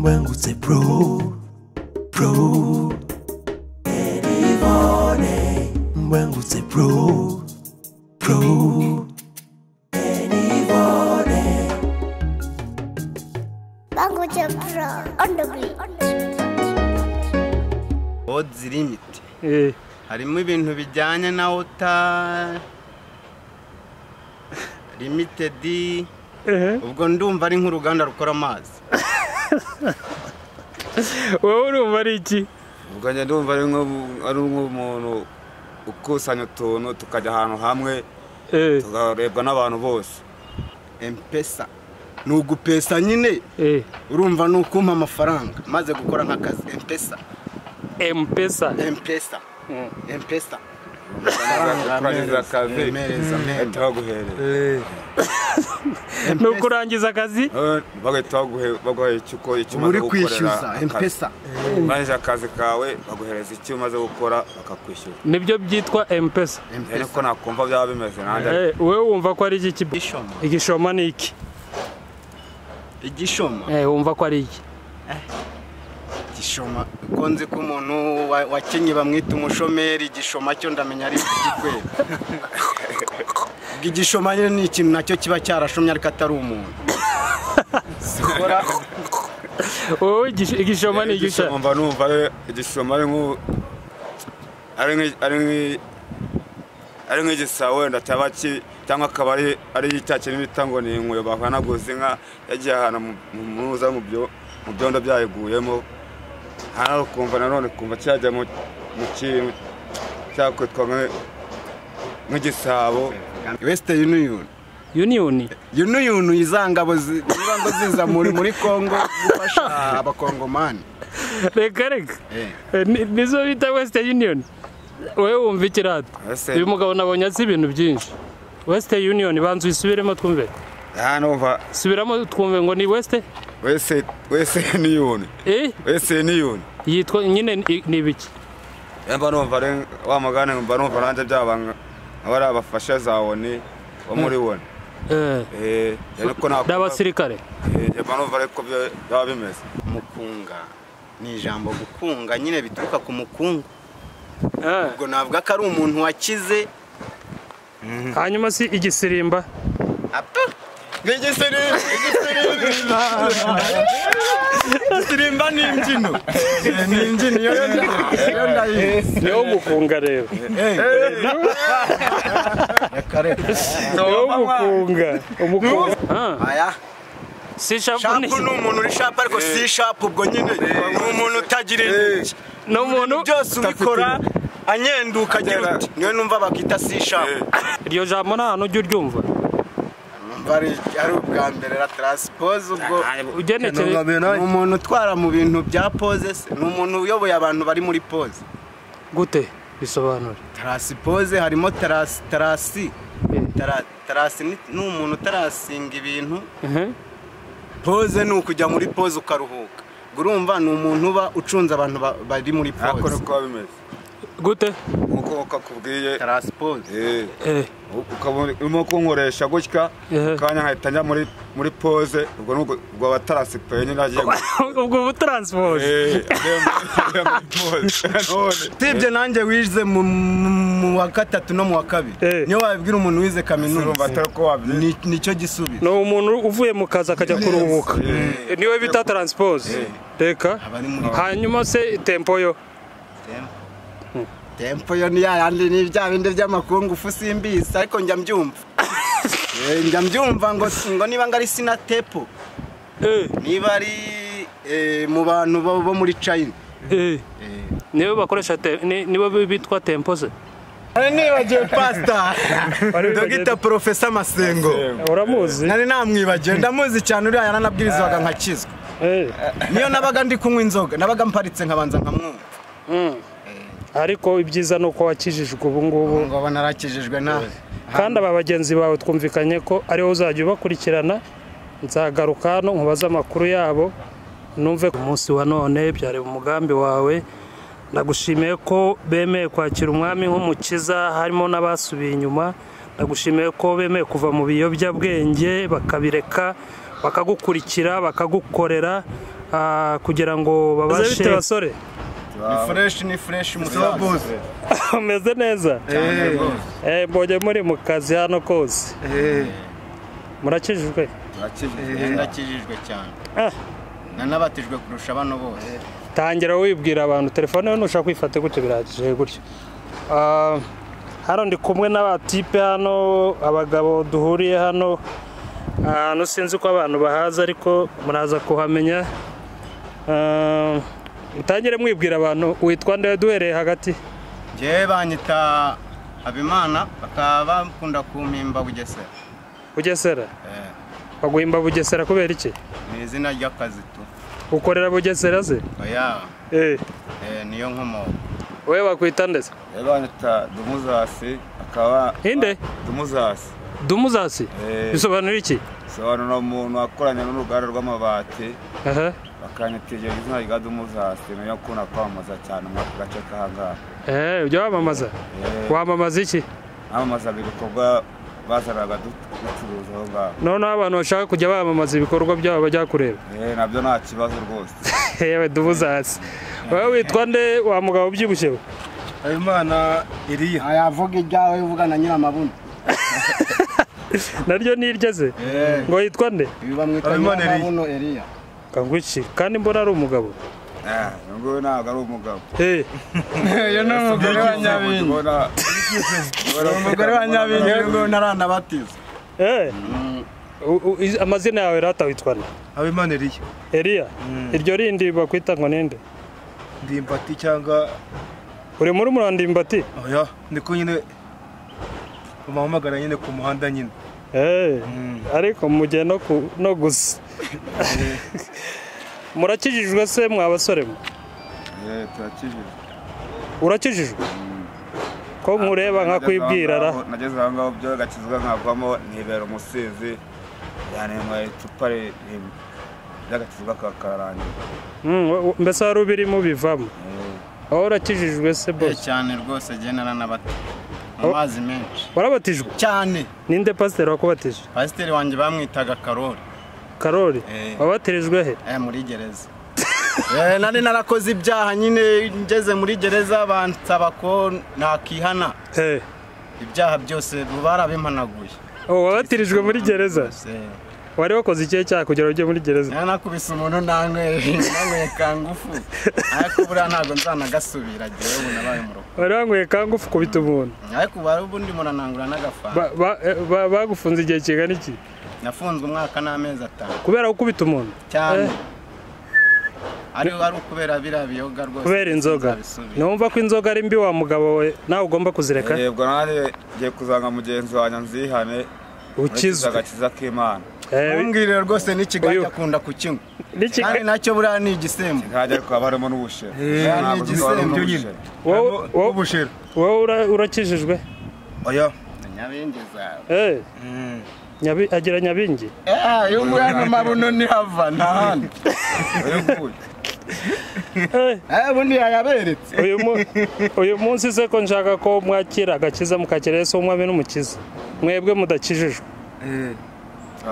Mbangutse pro Anybody Mbangutse pro Anybody Mbangutse pro on the beat. Odds limit harimo ibintu bijyanye na water limited ubwo ndumva ari nk'uruganda rukora amazi. Wowe urumva ari iki? ubwo njye ndumva ari nk'umuntu ukusanya utuntu tukajya ahantu hamwe tukarebwa n'abantu bose. M-Pesa ni ugupesa nyine urumva ni ukumpa amafaranga maze gukora nk'akazi. M-Pesa M-Pesa kurangiza akazi no kurangiza akazi bagahita baguha icyo umaze kwishyuza. M-Pesa urangije akazi kawe baguhereza icyo umaze gukora bakakwishyura. nibyo byitwa M-Pesa. ariko nakumva byaba bimeze nanjye. Wowe wumva ko ari iki? Igishoma ni iki? Igishoma wumva ko ari iki? Igishoma konze ko umuntu wakenye bamwita umushomeri. Igishoma cyo ndamenya ari igikwera. Igishoma ni ikintu nacyo kiba cyarashomye ariko atari umuntu. Sikora wowe igishoma ni igisha. Mba numva igishoma ari nk'igisabo wenda tabaki cyangwa akaba ari icyakiri bitango ni inkuyo bahanaguza inka yagiye ahantu mu byondo byayiguyemo. hano kumva nanone kumva cyajya mu kintu cyakwitwa nk'igisabo. Western Union izangabo ziza muri Kongo gufasha abakongomani. Reka nizo bita Western Union. Wowe wumva ikirata uyu mugabo nabonye azi ibintu byinshi. Western Union banzu isubiremo twumve. Hano subiramo twumve ngo ni Western Union. Western Union yitwa nyine ni ibiki? Mba numva ari wa magane mba numva nanjye byabanga abari abafasha zawone bo muri wone. Ariko n'abasirikare. Mba numva ariko byaba bimeze. Mukunga ni ijambo gukunga nyine bituruka ku mukungu. Ubwo navuga ko ari umuntu wakize. Hanyuma si igisirimba. Igisirimba ni imbyino. Niyo mukunga rero. Umukunga. Aya si shapu ni umuntu uri shapu ariko si shapu ubwo nyine ni umuntu utagira intoki. No muntu byose ubikora anyenduka agira uti niwe numva bakita si shapu. Iryo jambo nta hantu ujya uryumva. Ari ubwa mbere la transpose ubwo ugenekeye umuntu utwara mu bintu bya pose. Ni umuntu uyoboye abantu bari muri pose. Gute bisobanura? Transpose harimo terasi ni umuntu tarasinga ibintu. Pose ni ukujya muri pose ukaruhuka. Urumva ni umuntu uba ucunze abantu bari muri pose. Akora uko bimeze. Gute uko kakubwiye transpose urimo kunkoresha gutya kanya nkahita njya muri pose. ubwo abatarasipaye nyine agiye ubwo butranspose. Tibye nanjye wize mu wa gatatu no mu wa kabiri niyo wabibwira umuntu wize kaminuza nicyo gisubizo. No umuntu uvuye mu kazi akajya kuruhuka niwe bita transpose. Reka hanyuma se tempo yo ni yandi ni bya bindi by'amakungu fusimbisa ariko njya mbyumva ngo niba ngari sina tepo niba ari mu bantu bo muri China niwe bakoresha nibo bitwa tempo se. Nibagiwe pastor Dr. Professor Masengo. Uramuzi? Nari namwibagiwe ndamuzi cyane uriya yaranabwirizwaga nkakizwa. Niyo nabaga ndi kunywa inzoga nabaga mparitse nkabanza nkamwumva. Ariko ibyiza nuko wakijijwe ubu ngubu. Ngo narakijijwe na kandi aba bagenzi bawe twumvikanye ko ari wowe uzajya ubakurikirana. Nzagaruka hano nkubaza amakuru yabo numve ku munsi wa none byare umugambi wawe. Nagushimiye ko bemeye kwakira umwami nk'umukiza harimo n'abasubiye inyuma. Nagushimiye ko bemeye kuva mu biyobyabwenge bakabireka bakagukurikira bakagukorera kugira ngo babashe basore ni fresh musaza umeze neza mbonye muri mu kazi hano kose murakijijwe ndakijijwe cyane nanabatijwe kurusha bano bose tangira wibwira abantu telefone yo nushaka kwifata gutyo biragije gutyo hano ndi kumwe n'abatipe hano abagabo duhuriye hano no sinzi ko abantu bahaza ariko muraza kuhamenya utangire mwibwira abantu witwa nde duhereye hagati je banyita Habimana bakaba bakunda kumpimba Bugesera baguhimba Bugesera kubera iki ni izina ry'akazi tu ukorera Bugesera se oya niyo nkomo wewe bakwita ndese banyita Dumuzasi akaba inde Dumuzasi bisobanura iki sobanura umuntu akoranye n'uruganda rw'amabati bakanyitegera izina rya Dumuzasi niyo kuna kwamamaza cyane mu gace kahanga ujya wamamaza wamamaza iki amamaza ibikorwa bazaraga ducuruza aho ngaho none abantu bashaka kujya bamamaza ibikorwa byabo bajya kureba nabyo nta kibazo rwose yewe Dumuzasi wowe witwa nde wa mugabo ubyibushye Habimana Eliya ayavuga ibyawe uvugana nyiramabuno naryo nirgeze ngo yitwa nde bamwita nyiramabuno Eliya kangwiki kandi mbona ari umugabo ngo ntabwo ari umugabo yo ni umugore wa Nyabingi umugore wa Nyabingi ngo naranabatiza amazina yawe rata witwa nde Habimana Eliya iryo rindi bakwita ngo ninde Ndimbati cyangwa uri muri Murandimbati oya ndiko nyine umamagara nyine ku muhanda nyine ariko mujye no gusa murakijijwe se mwabasore mwe turakijijwe urakijijwe ko nkureba nka kwibwirara nageze aho ngaho byo gakizwa nkavamo nibera umusizi yani mu icupa ry'agakizwa kakarangira mbese wari ubirimo bivamo aho urakijijwe se bose cyane rwose je naranabata amazi menshi warabatijwe cyane ninde pasiteri wakubatije pasiteri wanjye bamwitaga Karori wabatirijwe he muri gereza nari narakoze ibyaha nyine ngeze muri gereza bansaba ko nakihana ibyaha byose barabimanaguye wabatirijwe muri gereza wari wakoze ikihe cyaha kugira ujye muri gereza nakubise umuntu nanyweye kangufu ariko buriya ntabwo nzanagasubira jewe ubu nabaye murugo wari wanyweye kangufu kubita umuntu ariko bari ubundi muranangura n'agafana bagufunze igihe kingana iki nafunzwe umwaka n'amezi 5 kubera gukubita umuntu cyane ari ukubera biriya biyoga rwose kubera inzoga numva ko inzoga ari mbi wa mugabo we nawe ugomba kuzireka yego nari ngiye kuzanga mugenzi wanjye nzihane ukizwe agakiza k'Imana umbwirira rwose n'ikigajya akunda kukinywa kandi nacyo buriya ni igisembo ntajya ko barimo n'ubushera ni igisembo nyine ubushera wowe urakijijwe oya Nyabingi zawe agira Nyabingi yo mwana mabuno ni hava ntahandi ubundi yayaberetse uyu munsi se ko nshaka ko mwakira agakiza mukakira Yesu umwami n'umukiza mwebwe mudakijijwe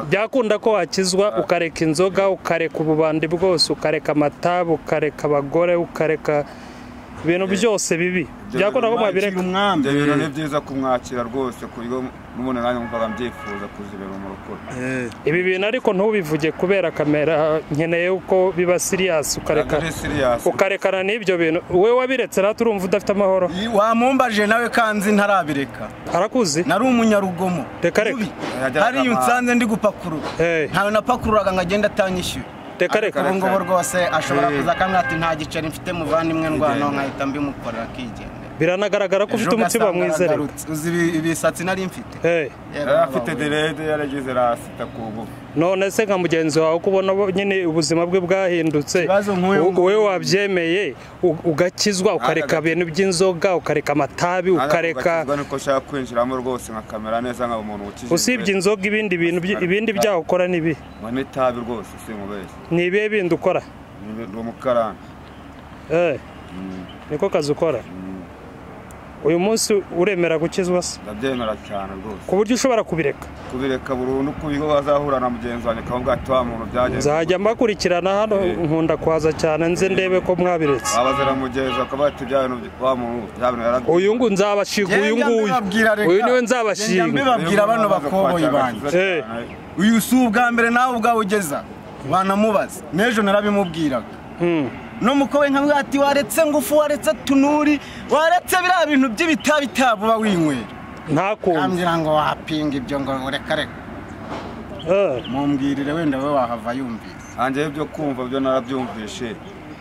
byakunda ko wakizwa ukareka inzoga ukareka ububandi bwose ukareka amatabu ukareka abagore ukareka ibintu byose bibi byakunda ko mwabireka umwami ibyo ni byiza kumwakira rwose kuryo n'umuntu nanjye mvuga mbyifuje kuzibera mu rukundo ibi bintu ariko ntubivuge kubera kamera nkeneye uko biba serious ukarekana n'ibyo bintu wowe wabiretse rata urumva udafite amahoro wamumbaje nawe kanzi ntarabireka arakuzi nari umunyarugomo reka hari unsanze ndi gupakurura ntawe napakururaga ngo agende atanyishyuye reka ngo rwose ashobora kuza akamwati nta giceri mfite muvandimwe ndwano nkahita mbimukorera akigenda biranagaragara ko ufite umutima mwizere uzi ibisatsi nari mfite afite derede yaragize rasita kubu none se nka mugenzi wawe kubona nyine ubuzima bwe bwahindutse wowe wabyemeye ugakizwa ukareka ibintu by'inzoga ukareka amatabi ukareka niko shaka kwinjiramo rwose nka kamera neza nka umuntu ukije usibye inzoga ibindi byaho ukora nibi n'itabi rwose sinkubeshye ni ibihe bindi ukora ni umukarani niko kazi ukora uyu munsi uremera gukizwa se ndabyemera cyane rwose ku buryo ushobora kubireka burundu kubiho bazahura na mugenzi wanjye kavuga ati wa muntu byagenze nzajya mbakurikirana hano nkunda kwaza cyane nze ndebe ko mwabiretse abazira mugenzi akaba ati bya bintu wa muntu bya bintu yarabye uyu ngo nzabashiga uyu niwe nzabashiga mbibabwira bano bakoboyi banje uyu si ubwa mbere nawe ubwawe ugeza banamubaza n'ejo narabimubwiraga n'umukowe nkamwe ati waretse ngufu waretse tunuri waretse biriya bintu by'ibitabu uba winywera ntakumva ambwira ngo wapinga ibyo ngo reka reka mumbwirire wenda we wahava yumvise hanjye ibyo kumva byo narabyumvishe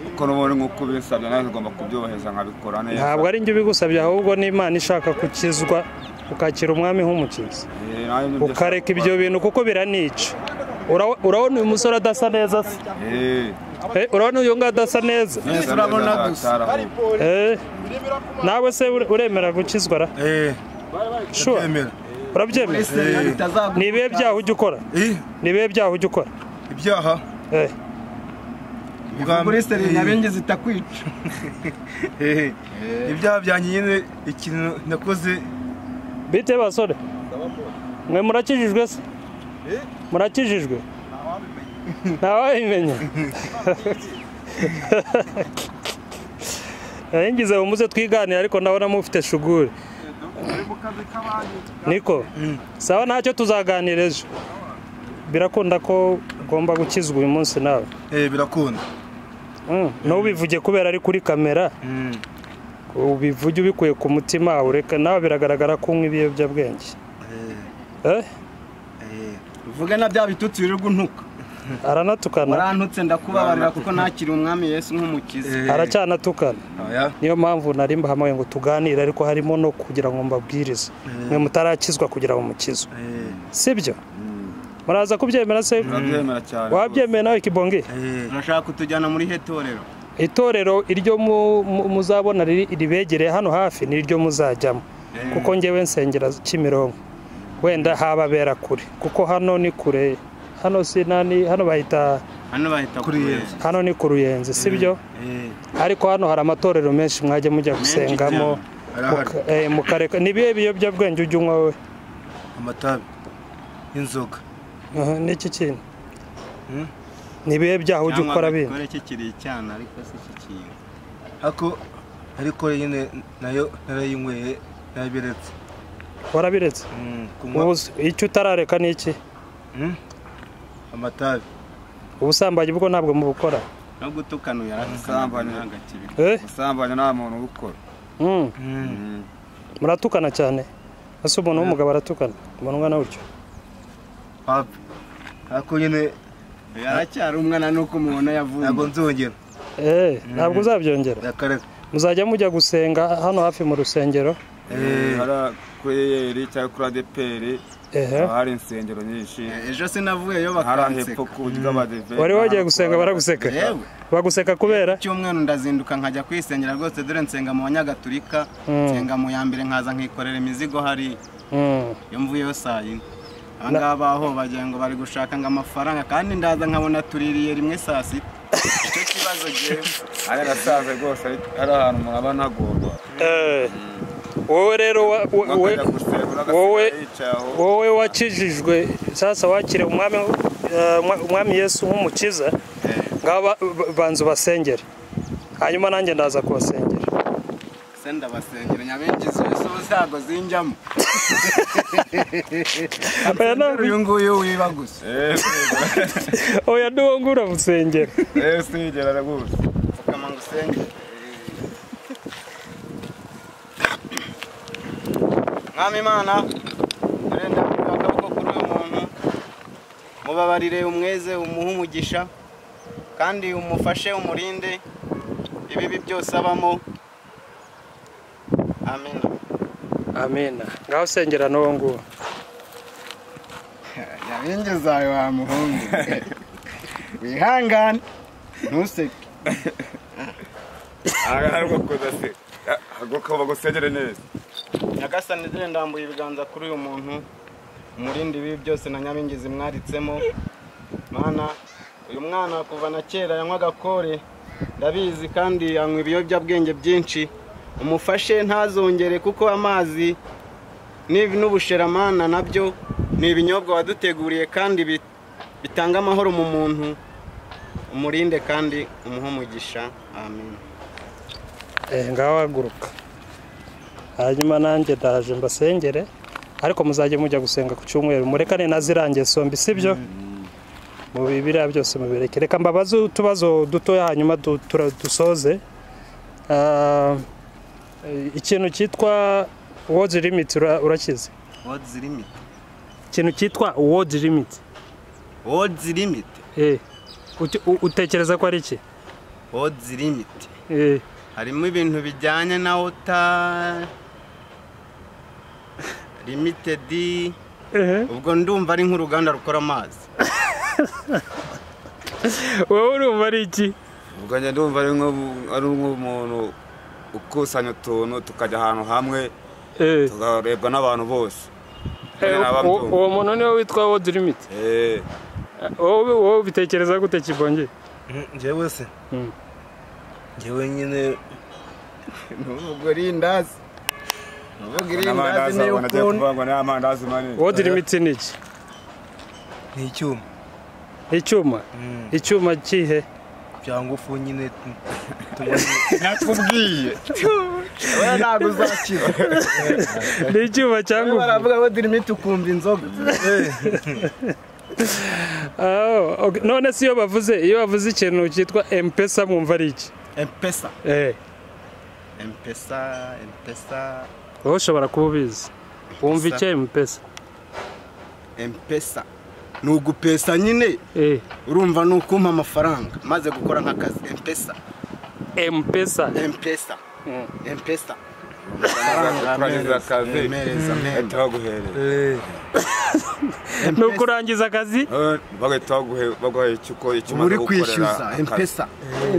uko nubone nk'uko binsabye nawe ngomba kubyubahiriza nkabikora neza ntabwo ari njye ubigusabye ahubwo n'Imana ishaka gukizwa ukakira umwami nk'umukiza ukareka ibyo bintu kuko biranica urabona uyu musore adasa neza se urabona uyu nguyu adasa neza urabona gusa nawe se uremera gukizwa ra urabyemera ni ibihe byaha ujya ukora ni ibihe byaha ujya ukora ibyaha kuri seri nyabenge zitakwica ibyaha byanjye nyine ikintu nakoze bite basore mwe murakijijwe se murakijijwe ntawabimenya ngize umuze twiganira ariko ndabona mufite shuguri niko sawa ntacyo tuzaganira ejo birakunda ko ugomba gukizwa uyu munsi nawe birakunda ntubivuge kubera ari kuri kamera ubivuge ubikuye ku mutima ureka nawe biragaragara ko unywa ibiyobyabwenge uvuge na bya bitutsi biri guntuka aranatukana warantutse ndakubabarira kuko nakiri umwami Yesu nk'umukiza aracyanatukana niyo mpamvu nari mbahamwe ngo tuganire ariko harimo no kugira ngo mbabwirize mwe mutarakizwa kugira ngo mukizwe sibyo muraza kubyemera se wabyemeye nawe kibonge urashaka kutujyana muri hetorero itorero iryo muzabona ribegereye hano hafi ni iryo muzajyamo kuko ngewe nsengera Kimironko wenda hababera kure kuko hano ni kure hano sinani hano bahita Kuruyenzi hano ni Kuruyenzi sibyo ariko hano hari amatorero menshi mwajye mujya gusengamo mukareka nibiye biyobyabwenge ujye unywa we amatabi inzoga n'iki kintu nibiye byaho ujye ukora bindi kore kikiri icyana ariko se kikiye ariko nyine nayo narayinyweye nabiretse warabiretse icyo utarareka ni iki amatabi ubusambanyi bwo ntabwo mubukora no gutukana umusambanya nta muntu ubukora muratukana cyane ese umuntu w'umugabo aratukana umuntu ungana gutyo ariko nyine yaracyari umwana nuko umuntu yavuye ntabwo nzongera ntabwo uzabyongera muzajya mujya gusenga hano hafi mu rusengero kuri yeri cyangwa kuri adeperi hari insengero nyinshi ejo sinavuyeyo bakanseka wari wagiye gusenga baraguseka baguseka kubera cyumweru ndazinduka nkajya kwisengera rwose dore nsenga mu banyagatulika nsenga mu ya mbere nkaza nkikorera imizigo hari iyo mvuyeyo saa yine abangaba aho bagira ngo bari gushaka ngo amafaranga kandi ndaza nkabona tuririye rimwe saa sita icyo kibazo gihe ari arasaze rwose ari ahantu umuntu aba ntagorwa wowe rero wowe wakijijwe sasa wakire umwami Yesu nk'umukiza ngaba banzu basengera hanyuma nanjye ndaza kubasengera senda basengera nyabengizo Yesu uzago zinjamo uyu nguyu wiba gusa oya ndongura musengera singera raguse ukama ngusengera Mwami Imana urenda akaboko kuri uyu muntu mubabarire umweze umuhe umugisha kandi umufashe umurinde ibibi byose abamo amina amina ngaho sengera n'uwo nguwo yabingiza wa muhungu wihangane ntuseke ariko kudase agoko bagusengere neza Nyagasani dore ndambuye ibiganza kuri uyu muntu umurindi ibi byose na nyabingizi mwaritsemo Mana uyu mwana kuva na kera yanywa gakore ndabizi kandi yanywa ibiyobyabwenge byinshi umufashe ntazongere, kuko amazi n'ubusheramana nabyo ni ibinyobwa waduteguriye kandi bitanga amahoro mu muntu. Umurinde kandi umuhe umugisha. Amen. ngaho haguruka, hanyuma nanjye ndaje mbasengere, ariko muzajye mujya gusenga ku cyumweru, murekane na ziriya ngeso mbi, sibyo? Mu bibiriya byose mubireke. Reka mbabaze utubazo dutoya hanyuma dusoze. Ikintu cyitwa word limit urakize? Word limit. Ikintu cyitwa word limit. Word limit. Utekereza ko ari iki? Word limit. Harimo ibintu bijyanye na water limited. Ubwo ndumva ari nk'uruganda rukora amazi. Wowe urumva ari iki? ubwo njye ndumva ari nk'umuntu ukusanya utuntu tukajya ahantu hamwe tukarebwa n'abantu bose. Uwo muntu niwe witwa word limit? Wowe bitekereza gute Kibonge? Njyewe se njyewe nyine n'ubwo rindazi. N'ubwo rindazi ni ukuntu. Word limit ni iki? ni icyuma. Icyuma? Icyuma kihe? Byangufu nyine nakubwiye. Oya ntabwo uzakiza. Ni icyuma cyangwa baravuga word limit ukumva inzoga. None si iyo bavuze ikintu cyitwa M-Pesa mwumva ari iki? M-Pesa. M-Pesa. Wowe ushobora kuba ubizi. Wumva iki M-Pesa? M-Pesa ni ugupesa nyine. Urumva ni ukumpa amafaranga maze gukora nk'akazi. M-Pesa. M-Pesa. Nukurangiza akazi bagahita baguha icyo uri kwishyuza. M-Pesa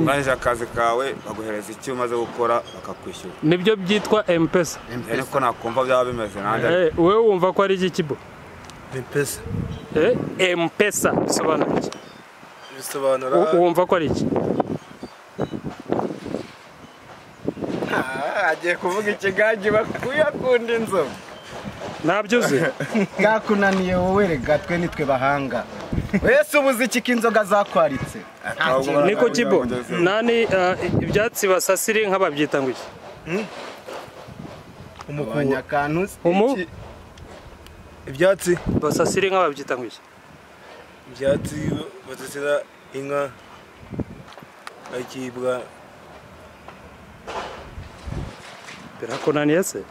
maze akazi kawe baguhereza icyo umaze gukora bakakwishyura. nibyo byitwa M-Pesa. ariko nakumva byaba bimeze nanjye. Wowe wumva ko ari iki Kibo? M-Pesa. M-Pesa bisobanura iki? Bisobanura wumva ko ari iki? agiye kuvuga ikigagi bakuyakunda inzoga. Nabyuze Gakunaniye wowe rega twe nitwe bahanga. Wese ubuze iki k'inzoga zakwaritse. Niko Kibo nani ibyatsi basasiri nk'ababyita ngo iki? Umukunyakantu. ibyatsi Basasiri nk'ababyita ngo iki? ibyatsi basasira inka akibwa. Birakunaniye se?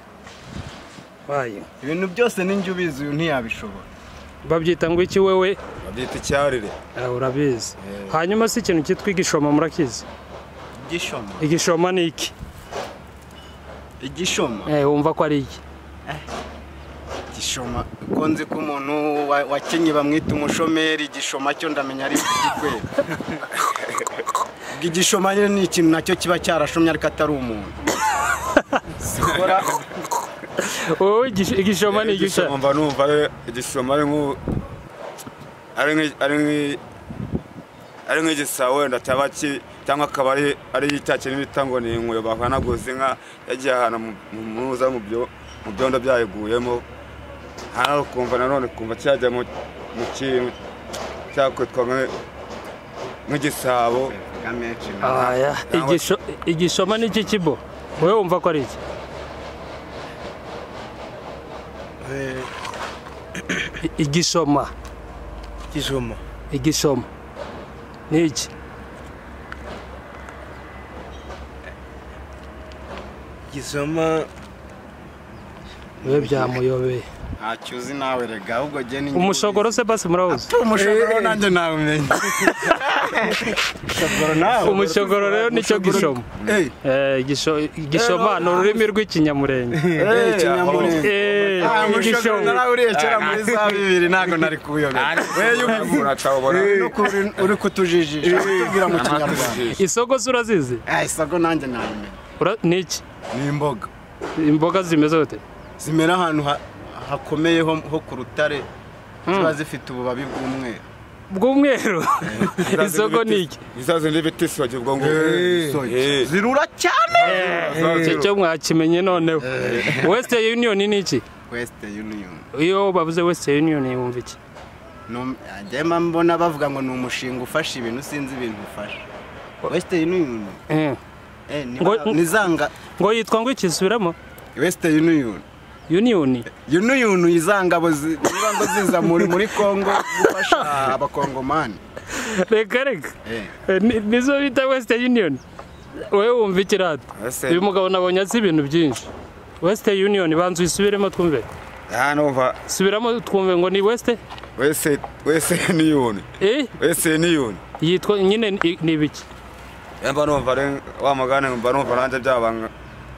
Wayi. Ibintu byose ninjye ubizi, uyu ntiyabishobora. Babyita ngo iki wewe? babyita icyarire. Urabizi. Hanyuma si ikintu cyitwa igishoma murakizi? Igishoma. Igishoma ni iki? Igishoma. Wumva ko ari iki? Igishoma konze ko umuntu wakenye bamwita umushomeri. Igishoma cyo ndamenya ari igikwera. Igishoma ni ikintu nacyo kiba cyarashomye ariko atari umuntu. Sikora. Igishoma ni igisha. Umva numva igishoma ari nk'igisabo wenda cyangwa akaba ari itake n'ibita ngo ni inkuyo bahanaguza inka yagiye ahantu mu byondo byayiguyemo. hano ukumva nanone kumva cyajya mu kintu cyakwitwa nk'igisabo. Igishoma ni iki Kibo? Wowe wumva ko ari iki? Igishoma ni iki? Igishoma wewe byamuyobeye. Ntacyuzi nawe rega ahubwo je ni Umushogoro se basi murawuzi? Umushogoro nanjye nawumenye. Umushogoro rero nicyo gishoma. Igishoma ni ururimi rw'ikinyamurenge. Umushogoro narawuriye kera muri za 2000 ntago nari kubuyobera. Wewe uratawubona uri kutujijisha tubwira mu kinyarwanda. Isogo se urazizi? Isogo nanjye nawumenye. Ni iki? Ni imboga. Imboga zimeze gute? Zimera ahantu hakomeye ho ku rutare. Ziba zifite ububabi bw'umweru. bw'umweru isoko ni iki izazo n'ibiti soje ubwo ngo zirura cyane icyo mwakimenye noneho Western Union ni iki Western Union iyo bavuze Western Union yumva iki njyema mbona bavuga ngo ni umushinga ufasha ibintu sinzi ibintu ufasha Western Union nizanga ngo yitwa ngo ikisubiramo Western Union Union izangabo ziza muri Kongo gufasha abakongomani reka nizo bita Western Union wewe wumva ikirata uyu mugabo nabonye azi ibintu byinshi Western Union banzu isubiremo twumve numva subiramo twumve ngo ni Western Union Western Union yitwa nyine ni biki mba numva wa magana mba numva nanje byabanga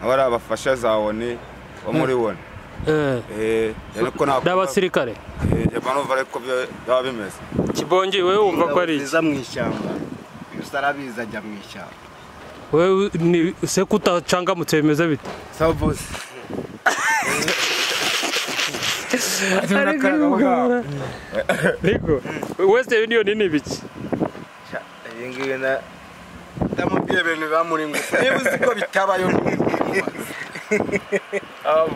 abari abafasha zawone bo muri wone ariko n'abasirikare mba numva ariko byaba bimeze Kibongi wewe wumva ko ari iza mu ishyamba usarabiza ajya mu ishyamba wewe ni se kutachangamutse bimeze bite savus Niko Western Union ni biki ngiye na ndamubwiye ibintu bamuri ngo niba uzi ko bitabayo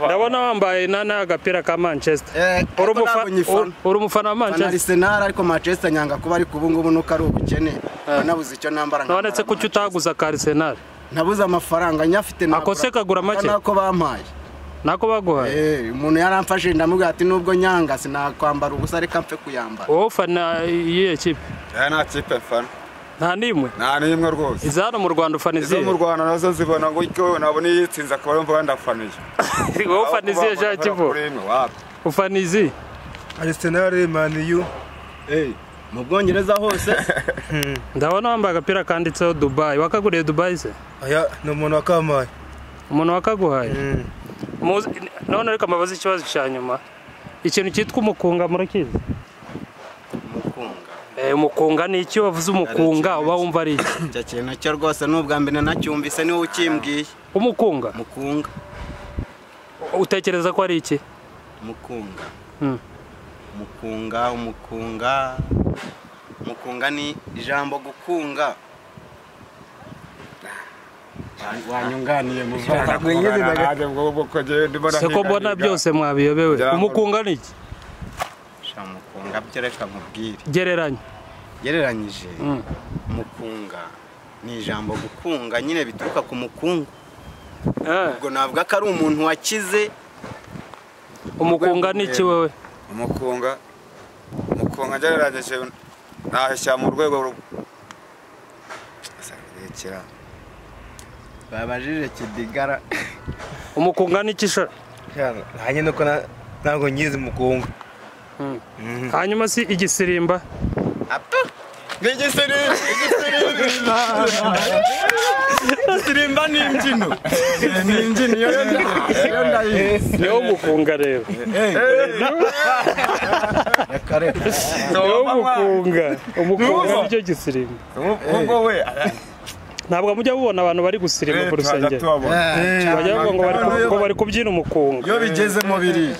ndabona wambaye agapira ka Manchester uri umufana wa Manchester Arsenal ariko Manchester nyanga kuba ari kubungubu nuko ari ubukene nabuze icyo nambara nonetse ko utaguza ka Arsenal nabuze amafaranga nyafite akose kagura make nako bampaye nako baguhaye umuntu yaramfashe ndamubwira ati nubwo nyanga sinakwambara ubusa reka mpfe kuyambara wowe fana iyihe kipe nta kipe fana nta nimwe rwose izana mu Rwanda ufana izihe mu Rwanda nazo zibona ngo icyo nabone yitsinze akaba yumva ndafaniye wowe ufana izihe sha Kivu ufana izi Arsenal Man U mu Bwongereza hose ndabona wambaye agapira kanditseho Dubai wakaguriye Dubai se aya no umuntu wakamaye umuntu wakaguhaye none reka mbabaze ikibazo cya nyuma ikintu cyitwa umukunga murakizi umukunga ni iki wavuze umukunga uba wumva ari iki kintu cyo rwose n'ubwa mbere nacyumvise niwe ukimbwiye umukunga utekereza ko ari iki umukunga ni ijambo gukunga wanyunganiye mu se ko mbona byose mwabiyobewe umukunga ni iki umukunga byereka mubwire gereranyije umukunga ni ijambo gukunga nyine bituruka ku mukungu ubwo navuga ko ari umuntu wakize umukunga ni iki wewe umukunga gereranyije nahishya mu rwego babajije Kidigara umukunga ni iki sha hanye nuko ntago nyizi umukunga hanyuma si igisirimba igisirimba ni imbyino niwo mukunga rero niwo umukunga nicyo gisirimba ubwo we ntabwo mujya mubona abantu bari gusirimba ku rusengero bajya bavuga ngo bari kubyina umukunga iyo bigeze mu biriya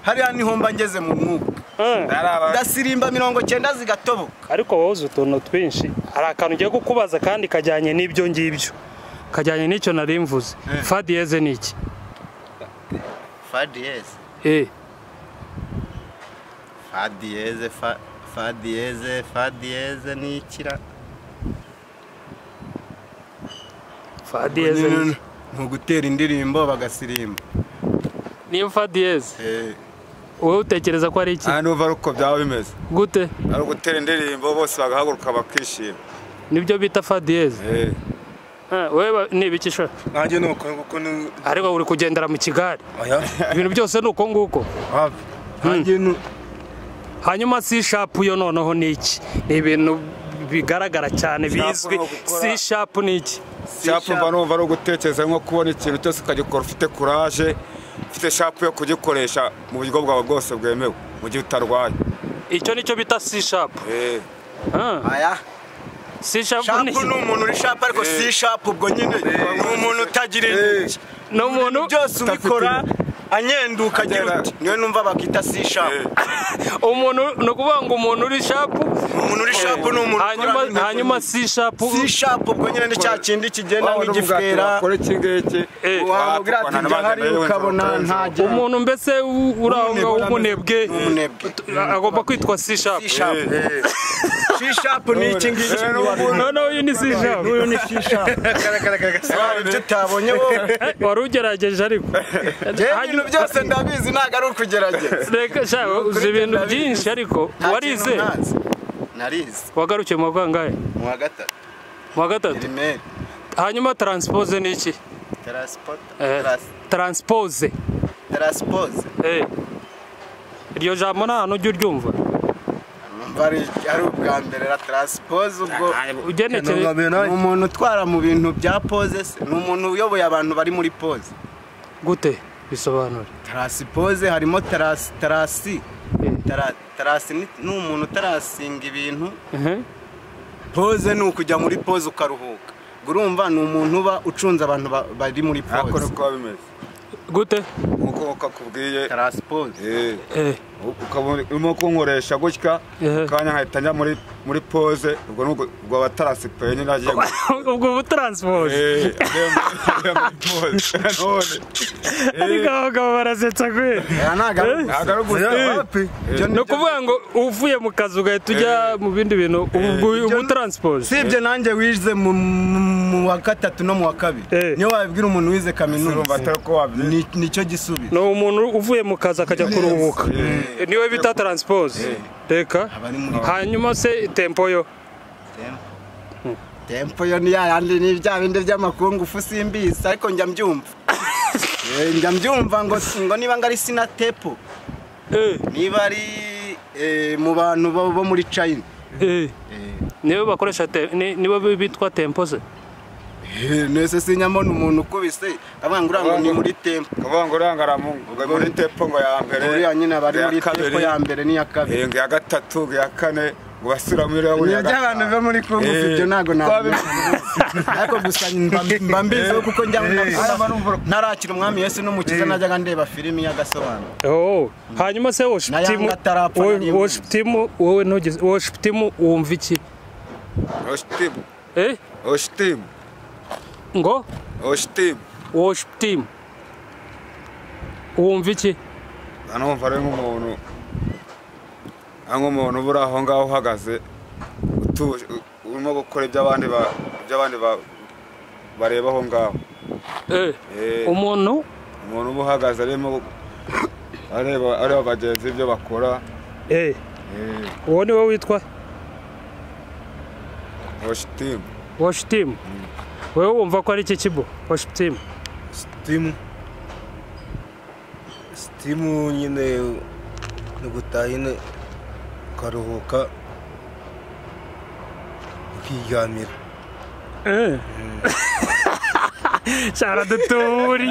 hariya niho mba ngeze mu mwuka ndasirimba 90 zigatoboka ariko wowe uzi utuntu twinshi hari akantu ugiye kukubaza kandi kajyanye n'ibyo ngibyo kajyanye n'icyo nari mvuze fa dieze ni iki fa dieze fa dieze ni ikira fa dieze ni ugutera indirimbo bagasirimba niyo fa dieze wowe utekereza ko ari iki nuva uko byaba bimeze gute ari ugutera indirimbo bose bagahaguruka bakishima nibyo bita fa dieze wewe ni ibiki sha nanjye nuko ariko uri kugendera mu kigari ibintu byose nuko nguko hanyuma C sharp yo noneho ni iki ni ibintu bigaragara cyane bizwi C sharp ni iki sharp mba numva ari ugutekereza nko kubona ikintu cyose ukagikora ufite courage ufite sharp yo kugikoresha mu buryo bwawe bwose bwemewe mu gihe utarwaye icyo nicyo bita C sharp aya C sharp ni umuntu uri sharp ariko C sharp ubwo nyine ni umuntu utagira intoki no muntu byose ubikora anyenduka agira uti niwe numva bakita C sharp. umuntu no kuvuga ngo umuntu uri sharp Umuntu uri sharp ni umuntu hanyuma C sharp C sharp ubwo nyine ni cya kindi kigenda nk'igifera. kora ikingeke Wamubwira ati njya hari ukabona ntajya. umuntu mbese uri aho ngaho umunebwe Umunebwe. agomba kwitwa C sharp. C sharp. C sharp ni iki ngiki. no uyu ni C sharp. Uyu ni C sharp. Ibyo utabonye wowe. wari ugerageje ariko Ibintu byose ndabizi ntabwo ari ukugerageza. reka shaka uzi ibintu byinshi ariko warize narize wagarukiye mu bwangahe mu wa gatatu mu wa gatatu primaire. hanyuma transpose ni iki transpose iryo jambo nta hantu ujya uryumva ari ubwa mbere la transpose ubwo ugenekeye ni umuntu utwara mu bintu bya pose se ni umuntu uyoboye abantu bari muri pose gute bisobanura transpose harimo tarasi ni umuntu utarasinga ibintu pose ni ukujya muri pose ukaruhuka urumva ni umuntu uba ucunze abantu bari muri pose gute uko ukakubwiye transpose urimo kunkoresha gutya kanya nkahita njya muri pose ubwo abatarasipaye nyine agiye ubwo transpose ariko abagabo barasetsa kwe ni ukuvuga ngo uvuye mu kazi ugahita ujya mu bindi bintu ubu transpose si ibyo nanjye wize mu wa gatatu no mu wa kabiri niyo wabibwira umuntu wize kaminuza nicyo gisubizo ni umuntu uvuye mu kazi akajya kuruhuka niwe bita transpose reka hanyuma se tempo yo ni yayandi ni bya bindi by'amakungu simbizi ariko njya mbyumva ngo niba ngari sinatepo niba ari mu bantu bo muri China nibo bakoresha nibo bitwa tempo se nese sinyamona umuntu ukubise avuga ngo urango ni muri tempo avuga ngo urangara muri tempo ngo ya mbere uriya nyine bari muri tempo ya mbere n'iya kabiri ya gatatu ya kane ubasura muri rabo ya gatatu abantu bo muri Kongo ibyo nago ariko gusa mba mbizi kuko njya ntarakira umwami Yesu n'umukiza najyaga ndeba filimi y'agasobanuro hanyuma se woshiptimu wowe ntugeze woshiptimu wumva iki woshiptimu ngo woshiptimu wumva iki numva ari nk'umuntu ubura aho ngaho uhagaze urimo gukora iby'abandi bareba aho ngaho umuntu uba uhagaze arimo areba bagenzi ibyo bakora uwo ni wowe witwa woshiptimu wowe wumva ko ari iki kibo woshiptimu sitimu nyine ni gutaha nyine ukaruhuka ukiryamira shara duturi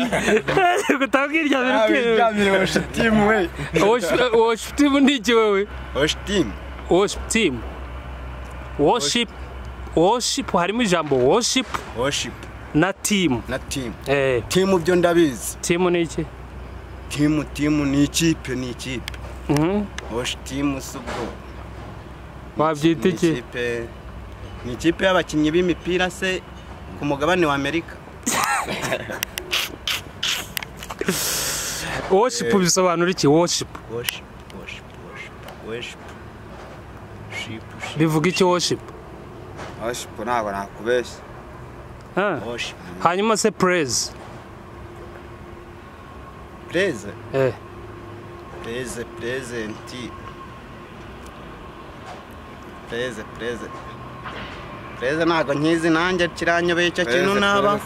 gutaha ukiryamira ukiryamira woshiptimu we woshiptimu ni iki wewe woshiptimu worship harimo ijambo worship na team team byo ndabizi team ni iki team ni ikipe team subwo wabyita iki ni ikipe y'abakinnyi b'imipira se ku mugabane wa Amerika worship bisobanura iki worship bivuga iki worship ntabwo nakubeshya hanyuma se praise ntabwo nkizi nanjye kiranyobeye icyo kintu naba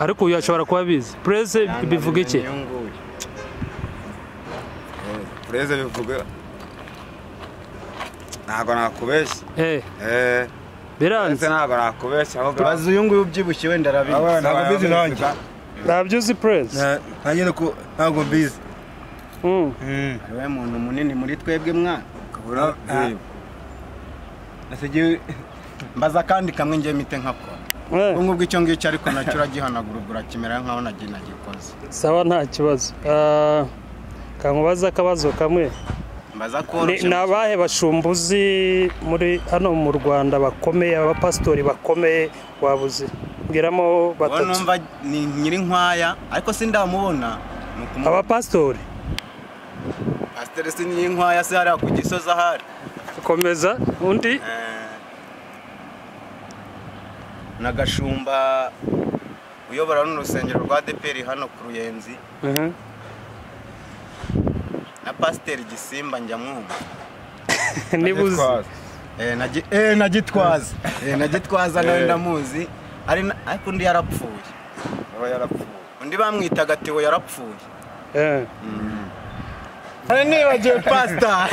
ariko uyu ashobora kuba abizi praise bivuga iki praise bivuga ntabwo nakubeshya biranze ntabwo nakubeshya bazi uyu nguyu ubyibushye wenda arabizi ntabwo mbizi nanjye ntabyo uzi praise nanjye nuko ntabwo mbizi we muntu munini muri twebwe mwana nasigiye mbaza kandi kamwe ngiye mite nkakora ngubwo icyo ngicyo ariko nacyo uragihanagura urakimera nkaho nagikoze. Sawa nta kibazo. Kankubaza akabazo kamwe. Ni abahe bashumbuzi muri hano mu Rwanda bakomeye, abapasitori bakomeye wabuze? Mbwiramo batatu. Numva ni Nyirinkwaya ariko sindamubona. Abapasitori? Pasiteri si Nyirinkwaya se hari ku Gisozi ahari. Komeza undi? Nagashumba uyobora n'urusengero rwa ADPR hano ku Ruyenzi. Na Pasiteri Gisimba njya mwumva. Nibuze. Nagitwaza nawe ndamuzi. Ariko undi yarapfuye. Undi bamwitaga Theo yarapfuye. Nibagiwe Pastor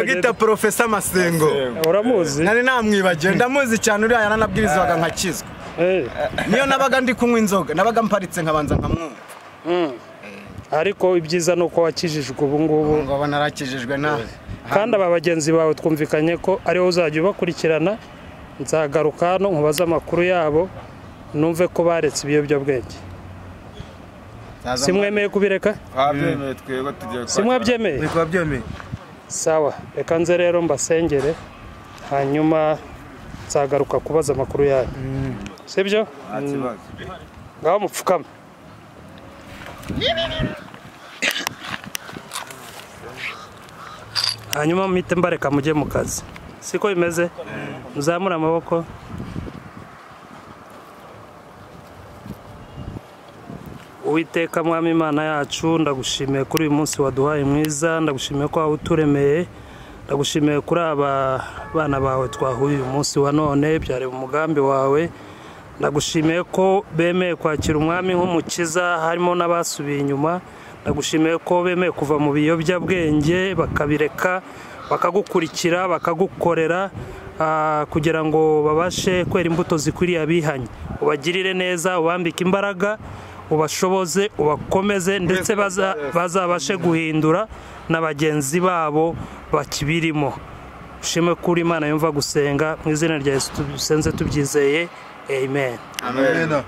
Dr. Professor Masengo. Uramuzi? Nari namwibagiwe, ndamuzi cyane uriya yaranabwirizwaga nkakizwa. Niyo nabaga ndi kunywa inzoga, nabaga mparitse nkabanza nkamwumva. Ariko ibyiza nuko wakijijwe ubu ngubu. Ngo narakijijwe na. Kandi aba bagenzi bawe twumvikanye ko ari wo uzajya ubakurikirana. Nzagaruka hano nkubaza amakuru yabo numve ko baretse ibiyobyabwenge. Simwemeye kubireka? Twabyemeye twego tugiye. Simwabyemeye? Twabyemeye. Sawa, reka nze rero mbasengere hanyuma nzagaruka kubaza amakuru yayo. Sibyo? Ngaho mupfukame. Hanyuma mpite mbareka mujye mu kazi. Siko bimeze? Muzamura amaboko. Uwiteka Mwami Imana yacu, ndagushimiye kuri uyu munsi waduhaye mwiza, ndagushimiye ko uturemeye, ndagushimiye kuri aba bana bawe twahuye uyu munsi wa none, byari umugambi wawe. Ndagushimiye ko bemeye kwakira umwami nk'umukiza, harimo n'abasubiye inyuma. Ndagushimiye ko bemeye kuva mu biyobyabwenge bakabireka, bakagukurikira, bakagukorera kugira ngo babashe kwera imbuto zikwiriye abihanye. Ubagirire neza, ubambike imbaraga, ubashoboze, ubakomeze, ndetse bazabashe guhindura na bagenzi babo bakibirimo. Ushime kuri Imana yumva gusenga, mu izina rya Yesu tusenze tubyizeye. Amen. Amen.